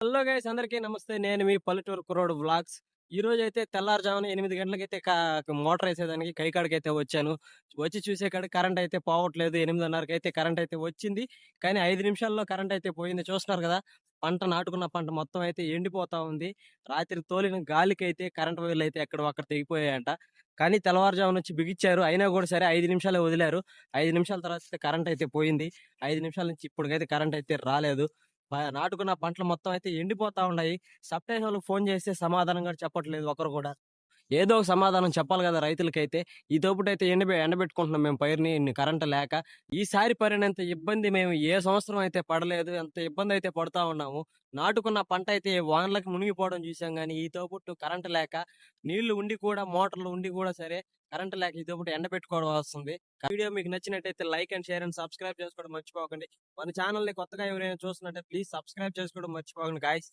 Hello guys, అందరికీ నమస్తే. నేను మీ పల్లెటూరు కుర్రోడు వ్లాగ్స్. ఈ రోజైతే తెల్లారుజామున 8 గంటలకైతే మోటార్ ఏసేదానికి కైకాడికైతే వచ్చాను. వచ్చి చూసేకాడికి కరెంట్ అయితే పోవట్లేదు. 8:30కైతే కరెంట్ అయితే వచ్చింది. కానీ 5 నిమిషాల్లో కరెంట్ అయితే పోయింది. చూస్తున్నారు కదా! పంట నాటుకున్న పంట మొత్తం అయితే ఎండిపోతా ఉంది. రాత్రి తోలిన గాలికైతే కరెంట్ వైర్‌లయితే ఎక్కడో అక్కడ తెగిపోయాయంట. కానీ తెల్లవారుజామున వచ్చి బిగిచ్చారు. అయినా కూడా సరే 5 నిమిషాలే వదిలారు. 5 నిమిషాల తర్వాత అయితే కరెంట్ అయితే పోయింది. 5 నిమిషాల నుంచి ఇప్పటికైతే కరెంట్ అయితే రాలేదు. నాటుకున్న పంటలు మొత్తం అయితే ఎండిపోతా ఉన్నాయి. సబ్‌స్టేషన్‌లోకి ఫోన్ చేస్తే సమాధానం కూడా చెప్పట్లేదు ఒకరు కూడా. ఏదో ఒక సమాధానం చెప్పాలి కదా రైతులకైతే. ఈ తోపుటైతే ఎండబెట్టుకుంటున్నాం మేము పైరుని కరెంట్ లేక. ఈసారి పడినంత ఇబ్బంది మేము ఏ సంవత్సరం అయితే పడలేదు. అంత ఇబ్బందయితే పడతా ఉన్నాము. నాటుకున్న పంట అయితే వానలకి మునిగిపోవడం చూసాం గానీ, ఈ తోబుట్టు కరెంట్ లేక నీళ్లు ఉండి కూడా మోటార్లు ఉండి కూడా సరే కరెంట్ లేక ఈ తోబుట్టు ఎండబెట్టుకోవడం వస్తుంది. వీడియో మీకు నచ్చినట్టయితే like and share and subscribe చేసుకోవడం మర్చిపోకండి. మన ఛానల్‌ని కొత్తగా ఎవరైనా చూస్తున్నట్టయితే ప్లీజ్ సబ్స్క్రైబ్ చేసుకోవడం మర్చిపోకండి గాయ్స్.